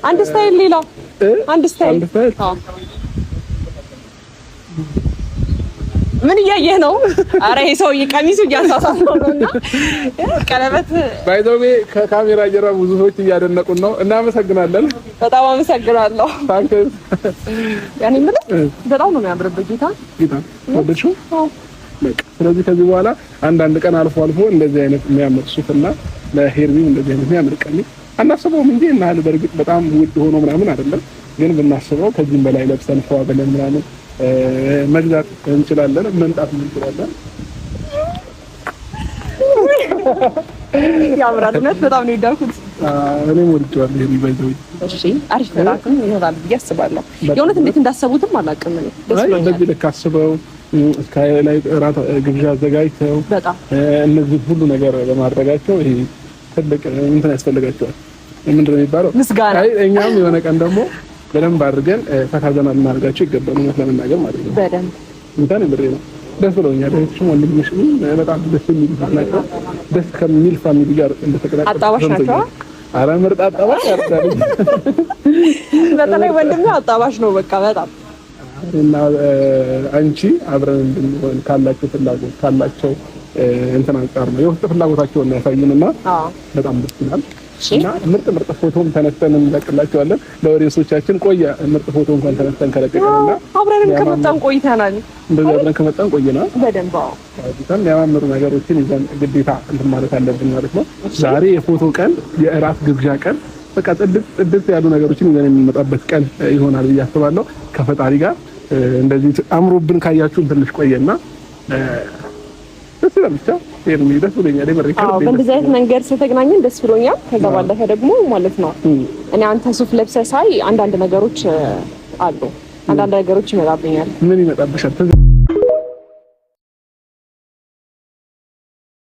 አንድ ስታይል ሌላ አንድ ስታይል ምን እያየህ ነው? አረ ይሄ ሰውዬ ቀሚሱ እያሳሳተው ነውና ቀለበት ባይዘዌ ከካሜራ ጀርባ ብዙ ሰዎች እያደነቁን ነው። እናመሰግናለን። በጣም አመሰግናለሁ። ታንክ ያኔ ምን በጣም ነው የሚያምርበት ጌታ ወደድሽው? ስለዚህ ከዚህ በኋላ አንዳንድ ቀን አልፎ አልፎ እንደዚህ አይነት የሚያምር ሱፍና ለሄርሚም እንደዚህ አይነት የሚያምር ቀሚስ አናስበውም እንጂ እና በርግጥ በጣም ውድ ሆኖ ምናምን አይደለም፣ ግን ብናስበው ከዚህም በላይ ለብሰን ፈዋ ብለን ምናምን መግዛት እንችላለን፣ መምጣት እንችላለን። ያምራል። በጣም ነው የዳርኩት። እኔም ወድጄዋለሁ። ይሄን ባይዘው እሺ፣ አሪፍ ተራክም ይሆናል ብዬ አስባለሁ። የእውነት እንዴት እንዳሰቡትም አላውቅም። ደስ ብሎኛል። በዚህ ልክ አስበው ስካይ ላይ እራት ግብዣ አዘጋጅተው በጣም እነዚህ ሁሉ ነገር በማድረጋቸው ይሄ ትልቅ እንትን ያስፈልጋቸዋል። ምንድነው የሚባለው? ምስጋና። እኛም የሆነ ቀን ደግሞ በደንብ አድርገን ፈካዘና ልናደርጋቸው ይገባል። እውነት ለመናገር ማለት ነው። በደንብ እንትን ምሬ ነው። ደስ ብሎኛል። እህትሽም ወንድምሽም በጣም ደስ የሚል ናቸው። ደስ ከሚል ፋሚሊ ጋር እንደተቀላቀሉ አጣባሽ ናቸው። ኧረ ምርጥ አጣባሽ ያርዳልኝ። በተለይ ወንድሜ አጣባሽ ነው በቃ በጣም እና አንቺ አብረን እንድንሆን ካላቸው ፍላጎት ካላቸው እንትን አንጻር ነው የውስጥ ፍላጎታቸውን ነው ያሳዩንና በጣም ደስ ይላል። እና ምርጥ ፎቶም ተነስተን እንለቅላቸዋለን ለወሬሶቻችን። ቆየ ምርጥ ፎቶ እንኳን ተነስተን ከለቀቀንና አብረን ከመጣን ቆይተናል። እንደዚህ አብረን ከመጣን ቆየናል በደንብ በጣም ያማምሩ ነገሮችን ይዘን ግዴታ እንትን ማለት አለብን ማለት ነው። ዛሬ የፎቶ ቀን፣ የእራት ግብዣ ቀን፣ በቃ ጥድት ያሉ ነገሮችን ይዘን የምንመጣበት ቀን ይሆናል ብዬ አስባለሁ። ከፈጣሪ ጋር እንደዚህ አምሮብን ካያችሁን ትንሽ ቆየና ደስ ይላል። ብቻ ይሄን ደስ ብሎኛል። በእንደዚህ አይነት መንገድ ስለተገናኘን ደስ ብሎኛል። ከዛ ባለፈ ደግሞ ማለት ነው እኔ አንተ ሱፍ ለብሰህ ሳይ አንዳንድ ነገሮች አሉ። አንዳንድ ነገሮች ይመጣብኛል። ምን ይመጣብሻል?